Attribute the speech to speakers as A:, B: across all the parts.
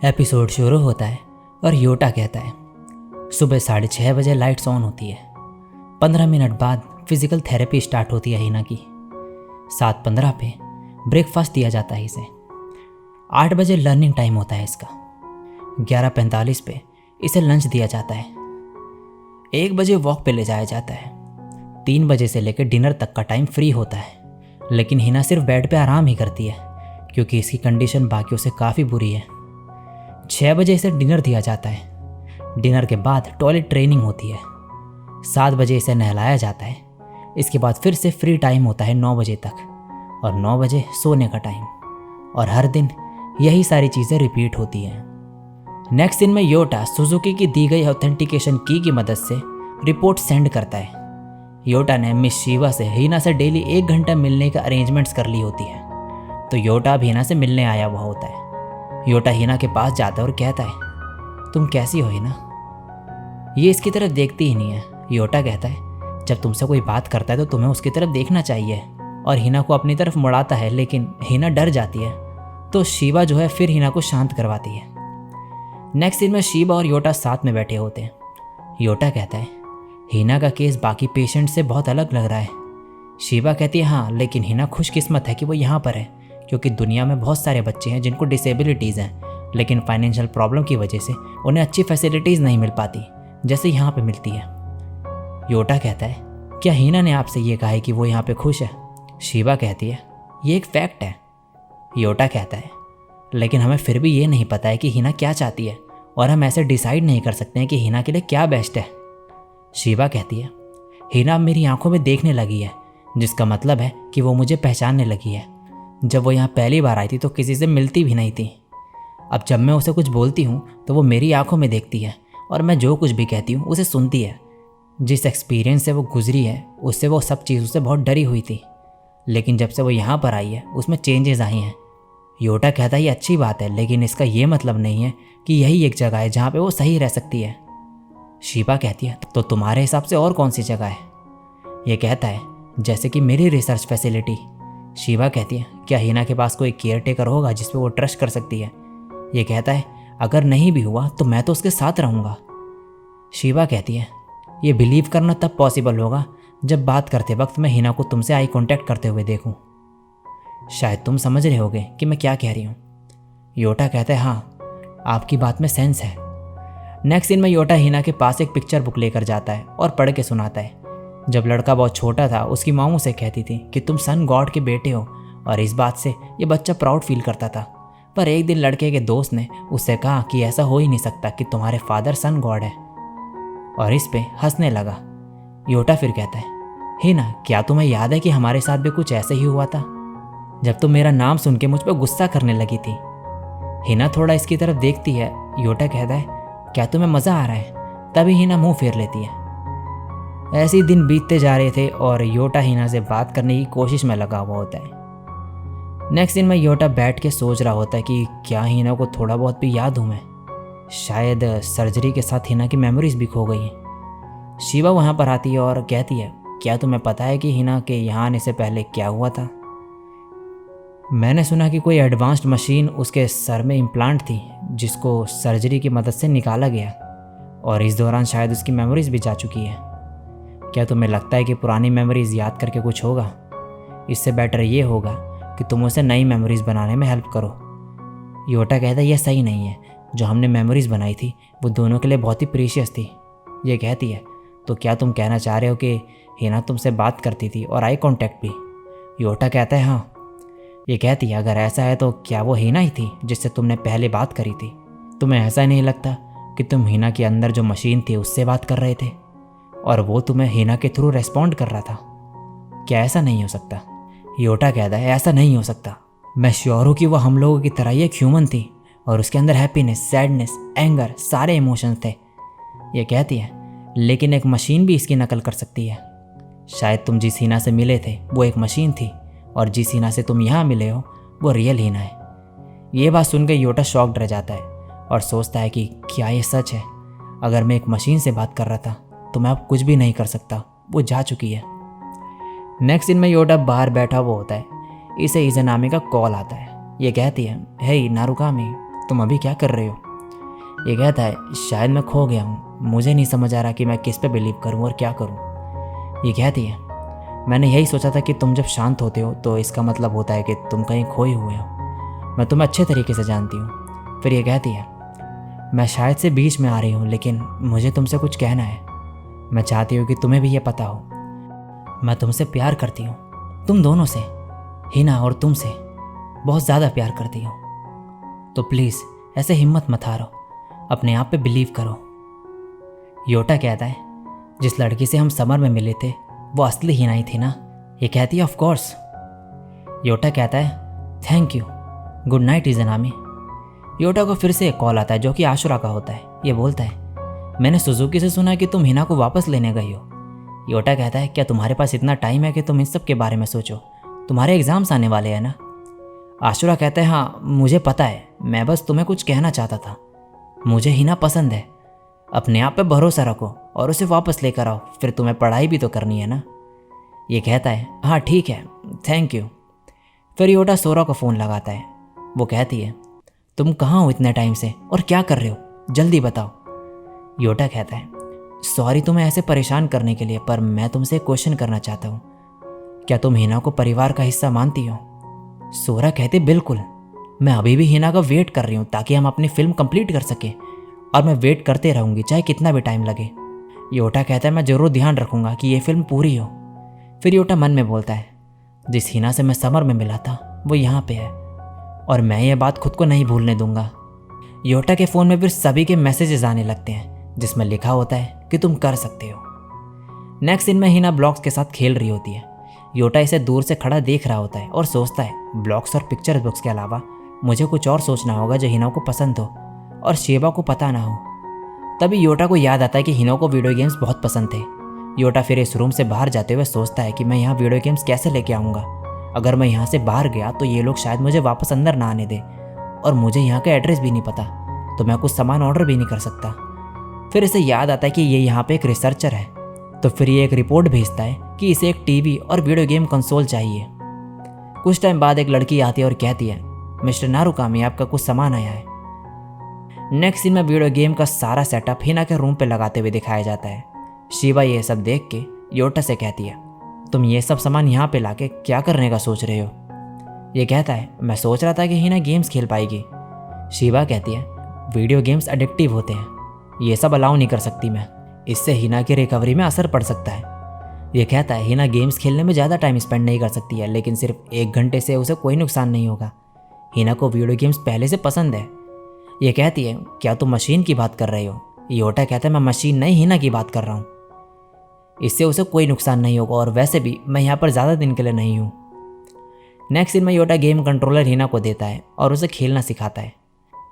A: Episode शुरू होता है और योटा कहता है, सुबह 6:30 बजे लाइट्स ऑन होती है। 15 मिनट बाद फिजिकल थेरेपी स्टार्ट होती है हिना की। 7:15 पे ब्रेकफास्ट दिया जाता है इसे। 8 बजे लर्निंग टाइम होता है इसका। 11:45 पे इसे लंच दिया जाता है। 1 बजे वॉक पे ले जाया जाता है। 3 बजे से लेकर डिनर तक का टाइम फ्री होता है, लेकिन हिना सिर्फ बेड पे आराम ही करती है क्योंकि इसकी कंडीशन बाकियों से काफ़ी बुरी है। 6 बजे इसे डिनर दिया जाता है। डिनर के बाद टॉयलेट ट्रेनिंग होती है। 7 बजे इसे नहलाया जाता है। इसके बाद फिर से फ्री टाइम होता है 9 बजे तक और 9 बजे सोने का टाइम। और हर दिन यही सारी चीज़ें रिपीट होती हैं। नेक्स्ट दिन में योटा सुजुकी की दी गई ऑथेंटिकेशन की मदद से रिपोर्ट सेंड करता है। योटा ने मिस शिवा से हिना से डेली 1 घंटा मिलने का अरेंजमेंट्स कर ली होती है। तो योटा अब हिना से मिलने आया हुआ होता है। योटा हिना के पास जाता है और कहता है, तुम कैसी हो हिना? ये इसकी तरफ देखती ही नहीं है। योटा कहता है, जब तुमसे कोई बात करता है तो तुम्हें उसकी तरफ देखना चाहिए। और हिना को अपनी तरफ मुड़ाता है, लेकिन हिना डर जाती है। तो शिवा जो है फिर हिना को शांत करवाती है। नेक्स्ट दिन में शिवा और योटा साथ में बैठे होते हैं। योटा कहता है, हिना का केस बाकी पेशेंट से बहुत अलग लग रहा है। शिवा कहती है, हाँ, लेकिन हिना खुशकिस्मत है कि वो यहाँ पर है, क्योंकि दुनिया में बहुत सारे बच्चे हैं जिनको डिसेबिलिटीज़ हैं, लेकिन फाइनेंशियल प्रॉब्लम की वजह से उन्हें अच्छी फैसिलिटीज़ नहीं मिल पाती जैसे यहाँ पे मिलती है। योटा कहता है, क्या हिना ने आपसे ये कहा है कि वो यहाँ पे खुश है? शिवा कहती है, ये एक फैक्ट है। योटा कहता है, लेकिन हमें फिर भी ये नहीं पता है कि हिना क्या चाहती है और हम ऐसे डिसाइड नहीं कर सकते हैं कि हिना के लिए क्या बेस्ट है। शिवा कहती है, हिना अब मेरी आंखों में देखने लगी है, जिसका मतलब है कि वो मुझे पहचानने लगी है। जब वो यहाँ पहली बार आई थी तो किसी से मिलती भी नहीं थी। अब जब मैं उसे कुछ बोलती हूँ तो वो मेरी आंखों में देखती है और मैं जो कुछ भी कहती हूँ उसे सुनती है। जिस एक्सपीरियंस से वो गुजरी है उससे वो सब चीज़ों से बहुत डरी हुई थी, लेकिन जब से वो यहाँ पर आई है उसमें चेंजेस आई हैं। योटा कहता है, ये अच्छी बात है, लेकिन इसका ये मतलब नहीं है कि यही एक जगह है जहाँ पर वो सही रह सकती है। शिवा कहती है, तो तुम्हारे हिसाब से और कौन सी जगह है? ये कहता है, जैसे कि मेरी रिसर्च फैसिलिटी। शिवा कहती है, क्या हिना के पास कोई केयर टेकर होगा जिस पे वो ट्रस्ट कर सकती है? ये कहता है, अगर नहीं भी हुआ तो मैं तो उसके साथ रहूँगा। शिवा कहती है, ये बिलीव करना तब पॉसिबल होगा जब बात करते वक्त मैं हिना को तुमसे आई कांटेक्ट करते हुए देखूं। शायद तुम समझ रहे होगे कि मैं क्या कह रही हूँ। योटा कहता है, हाँ, आपकी बात में सेंस है। नेक्स्ट दिन में योटा हिना के पास एक पिक्चर बुक लेकर जाता है और पढ़ के सुनाता है। जब लड़का बहुत छोटा था उसकी माँ उसे कहती थी कि तुम सन गॉड के बेटे हो, और इस बात से ये बच्चा प्राउड फील करता था। पर एक दिन लड़के के दोस्त ने उससे कहा कि ऐसा हो ही नहीं सकता कि तुम्हारे फादर सन गॉड है, और इस पे हंसने लगा। योटा फिर कहता है, हिना, क्या तुम्हें याद है कि हमारे साथ भी कुछ ऐसे ही हुआ था, जब तुम मेरा नाम सुन के मुझ पर गुस्सा करने लगी थी? हिना थोड़ा इसकी तरफ देखती है। योटा कहता है, क्या तुम्हें मज़ा आ रहा है? तभी हिना मुंह फेर लेती है। ऐसे ही दिन बीतते जा रहे थे और योटा हिना से बात करने की कोशिश में लगा हुआ होता है। नेक्स्ट दिन में योटा बैठ के सोच रहा होता है कि क्या हिना को थोड़ा बहुत भी याद हूँ मैं? शायद सर्जरी के साथ हिना की मेमोरीज भी खो गई हैं। शिवा वहाँ पर आती है और कहती है, क्या तुम्हें पता है कि हिना के यहाँ आने से पहले क्या हुआ था? मैंने सुना कि कोई एडवांस्ड मशीन उसके सर में इम्प्लांट थी जिसको सर्जरी की मदद से निकाला गया, और इस दौरान शायद उसकी मेमोरीज भी जा चुकी है। क्या तुम्हें लगता है कि पुरानी मेमोरीज याद करके कुछ होगा? इससे बेटर ये होगा कि तुम उसे नई मेमोरीज बनाने में हेल्प करो। योटा कहता है, यह सही नहीं है। जो हमने मेमोरीज बनाई थी वो दोनों के लिए बहुत ही प्रीशियस थी। ये कहती है, तो क्या तुम कहना चाह रहे हो कि हिना तुमसे बात करती थी और आई कांटेक्ट भी? योटा कहता है, हाँ। ये कहती है, अगर ऐसा है तो क्या वो हिना ही थी जिससे तुमने पहले बात करी थी? तुम्हें ऐसा नहीं लगता कि तुम हिना के अंदर जो मशीन थी उससे बात कर रहे थे और वो तुम्हें हिना के थ्रू रेस्पॉन्ड कर रहा था? क्या ऐसा नहीं हो सकता? योटा कहता है, ऐसा नहीं हो सकता। मैं श्योर हूँ कि वो हम लोगों की तरह ही एक ह्यूमन थी और उसके अंदर हैप्पीनेस, सैडनेस, एंगर, सारे इमोशंस थे। ये कहती है, लेकिन एक मशीन भी इसकी नकल कर सकती है। शायद तुम जिस हिना से मिले थे वो एक मशीन थी और जिस हिना से तुम यहाँ मिले हो वो रियल हिना है। ये बात सुनकर योटा शॉक्ड रह जाता है और सोचता है कि क्या ये सच है। अगर मैं एक मशीन से बात कर रहा था तो मैं अब कुछ भी नहीं कर सकता, वो जा चुकी है। नेक्स्ट दिन में योटा बाहर बैठा हुआ होता है। इसे इज़नामी का कॉल आता है। ये कहती है, हे नारुकामी, तुम अभी क्या कर रहे हो? ये कहता है, शायद मैं खो गया हूँ, मुझे नहीं समझ आ रहा कि मैं किस पे बिलीव करूँ और क्या करूँ। ये कहती है, मैंने यही सोचा था कि तुम जब शांत होते हो तो इसका मतलब होता है कि तुम कहीं खोए हुए हो। मैं तुम्हें अच्छे तरीके से जानती हूँ। फिर ये कहती है, मैं शायद से बीच में आ रही हूँ, लेकिन मुझे तुमसे कुछ कहना है। मैं चाहती हूँ कि तुम्हें भी ये पता हो, मैं तुमसे प्यार करती हूँ, तुम दोनों से, हिना और तुमसे बहुत ज़्यादा प्यार करती हूँ। तो प्लीज़ ऐसे हिम्मत मत हारो, अपने आप पे बिलीव करो। योटा कहता है, जिस लड़की से हम समर में मिले थे वो असली हिना ही थी ना? ये कहती है, ऑफ कोर्स। योटा कहता है, thank you, good night Izanami. Yota को फिर से एक कॉल आता है जो कि आशुरा का होता है। ये बोलता है, मैंने सुजुकी से सुना कि तुम हिना को वापस लेने गई हो। योटा कहता है, क्या तुम्हारे पास इतना टाइम है कि तुम इन सब के बारे में सोचो? तुम्हारे एग्ज़ाम्स आने वाले हैं ना? आशुरा कहता है, हाँ मुझे पता है, मैं बस तुम्हें कुछ कहना चाहता था। मुझे हिना पसंद है, अपने आप पे भरोसा रखो और उसे वापस लेकर आओ, फिर तुम्हें पढ़ाई भी तो करनी है ना? ये कहता है, हाँ ठीक है, थैंक यू। फिर योटा सोरा को फ़ोन लगाता है। वो कहती है, तुम कहाँ हो इतने टाइम से और क्या कर रहे हो, जल्दी बताओ। योटा कहता है, सॉरी तुम्हें ऐसे परेशान करने के लिए, पर मैं तुमसे एक क्वेश्चन करना चाहता हूँ। क्या तुम हिना को परिवार का हिस्सा मानती हो? सोरा कहती, बिल्कुल, मैं अभी भी हिना का वेट कर रही हूँ ताकि हम अपनी फिल्म कंप्लीट कर सकें, और मैं वेट करते रहूँगी चाहे कितना भी टाइम लगे। योटा कहता है, मैं ज़रूर ध्यान रखूँगा कि ये फिल्म पूरी हो। फिर योटा मन में बोलता है, जिस हिना से मैं समर में मिला था वो यहाँ पे है और मैं ये बात खुद को नहीं भूलने दूंगा। योटा के फ़ोन में फिर सभी के मैसेजेस आने लगते हैं जिसमें लिखा होता है कि तुम कर सकते हो। नेक्स्ट सीन में हिना ब्लॉक्स के साथ खेल रही होती है। योटा इसे दूर से खड़ा देख रहा होता है और सोचता है, ब्लॉक्स और पिक्चर बुक्स के अलावा मुझे कुछ और सोचना होगा जो हिना को पसंद हो और शेबा को पता ना हो। तभी योटा को याद आता है कि हिना को वीडियो गेम्स बहुत पसंद थे। योटा फिर इस रूम से बाहर जाते हुए सोचता है कि मैं यहाँ वीडियो गेम्स कैसे लेके आऊँगा। अगर मैं यहाँ से बाहर गया तो ये लोग शायद मुझे वापस अंदर ना आने दें, और मुझे यहाँ का एड्रेस भी नहीं पता, तो मैं कुछ सामान ऑर्डर भी नहीं कर सकता। फिर इसे याद आता है कि ये यहाँ पे एक रिसर्चर है, तो फिर ये एक रिपोर्ट भेजता है कि इसे एक टीवी और वीडियो गेम कंसोल चाहिए। कुछ टाइम बाद एक लड़की आती है और कहती है, मिस्टर नारुकामी, आपका कुछ सामान आया है। नेक्स्ट सीन में वीडियो गेम का सारा सेटअप हिना के रूम पे लगाते हुए दिखाया जाता है। शिवा ये सब देख के योटा से कहती है, तुम ये सब सामान यहाँ पे लाके क्या करने का सोच रहे हो? ये कहता है, मैं सोच रहा था कि हिना गेम्स खेल पाएगी। शिवा कहती है, वीडियो गेम्स एडिक्टिव होते हैं, ये सब अलाउ नहीं कर सकती मैं, इससे हिना की रिकवरी में असर पड़ सकता है। ये कहता है, हिना गेम्स खेलने में ज़्यादा टाइम स्पेंड नहीं कर सकती है, लेकिन सिर्फ 1 घंटे से उसे कोई नुकसान नहीं होगा। हिना को वीडियो गेम्स पहले से पसंद है। ये कहती है, क्या तुम मशीन की बात कर रहे हो? योटा कहता है, मैं मशीन नहीं, हिना की बात कर रहा हूँ, इससे उसे कोई नुकसान नहीं होगा, और वैसे भी मैं यहाँ पर ज़्यादा दिन के लिए नहीं हूँ। नेक्स्ट सीन में योटा गेम कंट्रोलर हिना को देता है और उसे खेलना सिखाता है।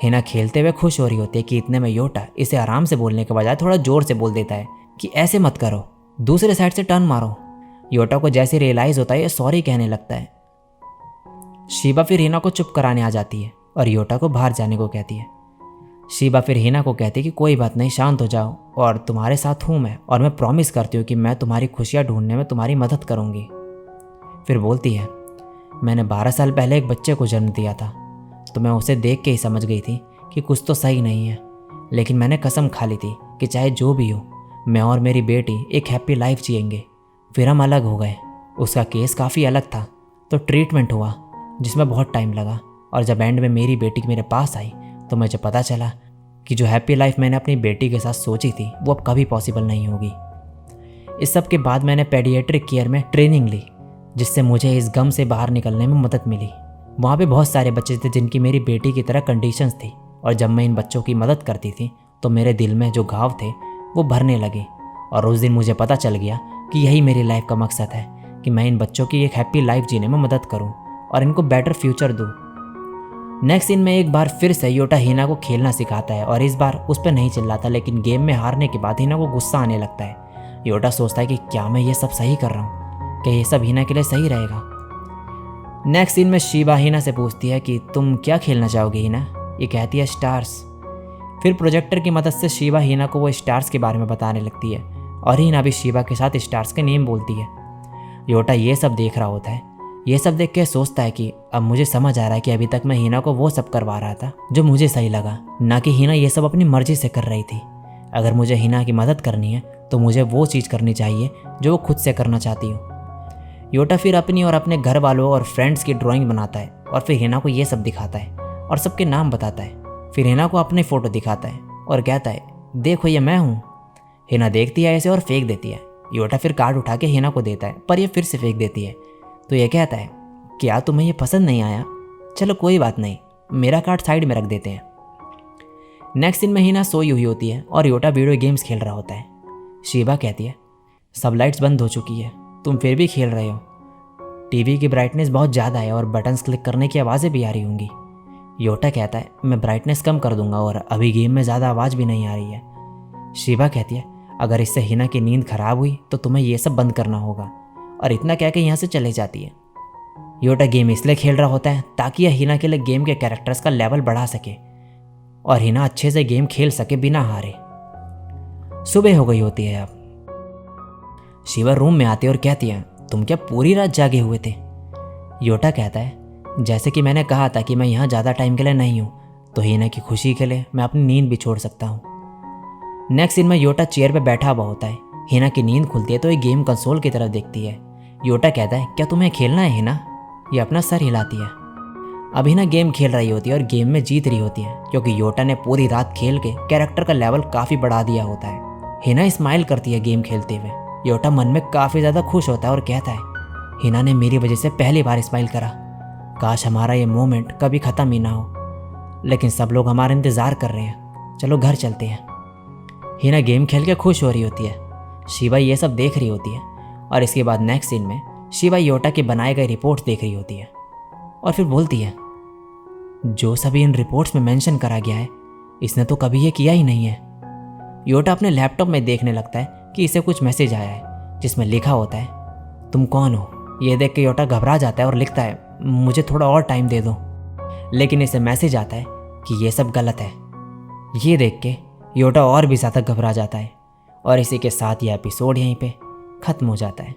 A: हिना खेलते हुए खुश हो रही होती है कि इतने में योटा इसे आराम से बोलने के बजाय थोड़ा जोर से बोल देता है कि ऐसे मत करो, दूसरे साइड से टर्न मारो। योटा को जैसे रियलाइज़ होता है ये सॉरी कहने लगता है। शिबा फिर हिना को चुप कराने आ जाती है और योटा को बाहर जाने को कहती है। शिबा फिर हिना को कहती है कि कोई बात नहीं, शांत हो जाओ, और तुम्हारे साथ हूँ मैं, और मैं प्रॉमिस करती हूँ कि मैं तुम्हारी खुशियाँ ढूंढने में तुम्हारी मदद करूँगी। फिर बोलती है, मैंने 12 साल पहले एक बच्चे को जन्म दिया था, तो मैं उसे देख के ही समझ गई थी कि कुछ तो सही नहीं है, लेकिन मैंने कसम खा ली थी कि चाहे जो भी हो, मैं और मेरी बेटी एक हैप्पी लाइफ जिएंगे। फिर हम अलग हो गए। उसका केस काफ़ी अलग था, तो ट्रीटमेंट हुआ जिसमें बहुत टाइम लगा, और जब एंड में मेरी बेटी मेरे पास आई तो मुझे पता चला कि जो हैप्पी लाइफ मैंने अपनी बेटी के साथ सोची थी वो अब कभी पॉसिबल नहीं होगी। इस सब के बाद मैंने पेडियाट्रिक केयर में ट्रेनिंग ली, जिससे मुझे इस गम से बाहर निकलने में मदद मिली। वहाँ पे बहुत सारे बच्चे थे जिनकी मेरी बेटी की तरह कंडीशंस थी, और जब मैं इन बच्चों की मदद करती थी तो मेरे दिल में जो घाव थे वो भरने लगे, और उस दिन मुझे पता चल गया कि यही मेरी लाइफ का मकसद है कि मैं इन बच्चों की एक हैप्पी लाइफ जीने में मदद करूँ और इनको बेटर फ्यूचर दूँ। नेक्स्ट सीन में एक बार फिर से योटा हिना को खेलना सिखाता है, और इस बार उस पर नहीं चिल्लाता, लेकिन गेम में हारने के बाद हिना को गुस्सा आने लगता है। योटा सोचता है कि क्या मैं ये सब सही कर रहा हूँ, क्या ये सब हिना के लिए सही रहेगा। नेक्स्ट सीन में शिवा हिना से पूछती है कि तुम क्या खेलना चाहोगे हिना। ये कहती है स्टार्स। फिर प्रोजेक्टर की मदद से शिवा हिना को वो स्टार्स के बारे में बताने लगती है और हिना भी शिवा के साथ स्टार्स के नेम बोलती है। योटा ये सब देख रहा होता है। ये सब देख के सोचता है कि अब मुझे समझ आ रहा है कि अभी तक मैं हिना को वो सब करवा रहा था जो मुझे सही लगा, ना कि हिना ये सब अपनी मर्जी से कर रही थी। अगर मुझे हिना की मदद करनी है तो मुझे वो चीज़ करनी चाहिए जो वो खुद से करना चाहती हो। योटा फिर अपनी और अपने घर वालों और फ्रेंड्स की ड्राइंग बनाता है और फिर हिना को ये सब दिखाता है और सबके नाम बताता है। फिर हिना को अपनी फ़ोटो दिखाता है और कहता है देखो ये मैं हूँ। हिना देखती है ऐसे और फेंक देती है। योटा फिर कार्ड उठा के हिना को देता है पर ये फिर से फेंक देती है। तो ये कहता है क्या तुम्हें ये पसंद नहीं आया? चलो कोई बात नहीं, मेरा कार्ड साइड में रख देते हैं। नेक्स्ट दिन में हिना सोई हुई होती है और योटा वीडियो गेम्स खेल रहा होता है। शिवा कहती है सब लाइट्स बंद हो चुकी है, तुम फिर भी खेल रहे हो। टीवी की ब्राइटनेस बहुत ज़्यादा है और बटन्स क्लिक करने की आवाज़ें भी आ रही होंगी। योटा कहता है मैं ब्राइटनेस कम कर दूंगा और अभी गेम में ज़्यादा आवाज़ भी नहीं आ रही है। शिवा कहती है अगर इससे हिना की नींद खराब हुई तो तुम्हें ये सब बंद करना होगा, और इतना कह के यहाँ से चले जाती है। योटा गेम इसलिए खेल रहा होता है ताकि यह हिना के लिए गेम के कैरेक्टर्स का लेवल बढ़ा सके और हिना अच्छे से गेम खेल सके बिना हारे। सुबह हो गई होती है। अब शिवा रूम में आती है और कहती है तुम क्या पूरी रात जागे हुए थे? योटा कहता है जैसे कि मैंने कहा था कि मैं यहाँ ज़्यादा टाइम के लिए नहीं हूँ, तो हिना की खुशी के लिए मैं अपनी नींद भी छोड़ सकता हूँ। नेक्स्ट सीन में योटा चेयर पे बैठा हुआ होता है। हिना की नींद खुलती है तो ये गेम कंसोल की तरफ देखती है। योटा कहता है क्या तुम्हें खेलना है हिना? ये अपना सर हिलाती है। अब हिना गेम खेल रही होती है और गेम में जीत रही होती है क्योंकि योटा ने पूरी रात खेल के कैरेक्टर का लेवल काफ़ी बढ़ा दिया होता है। हिना स्माइल करती है गेम खेलते हुए। योटा मन में काफ़ी ज़्यादा खुश होता है और कहता है हिना ने मेरी वजह से पहली बार स्माइल करा। काश हमारा ये मोमेंट कभी ख़त्म ही ना हो, लेकिन सब लोग हमारा इंतज़ार कर रहे हैं, चलो घर चलते हैं। हिना गेम खेल के खुश हो रही होती है। शिवा ये सब देख रही होती है और इसके बाद नेक्स्ट सीन में शिवा योटा के बनाए गए रिपोर्ट्स देख रही होती है और फिर बोलती है जो सभी इन रिपोर्ट्स में मेंशन करा गया है इसने तो कभी ये किया ही नहीं है। योटा अपने लैपटॉप में देखने लगता है कि इसे कुछ मैसेज आया है जिसमें लिखा होता है तुम कौन हो। ये देख के योटा घबरा जाता है और लिखता है मुझे थोड़ा और टाइम दे दो, लेकिन इसे मैसेज आता है कि ये सब गलत है। ये देख के योटा और भी ज़्यादा घबरा जाता है और इसी के साथ यह एपिसोड यहीं पे ख़त्म हो जाता है।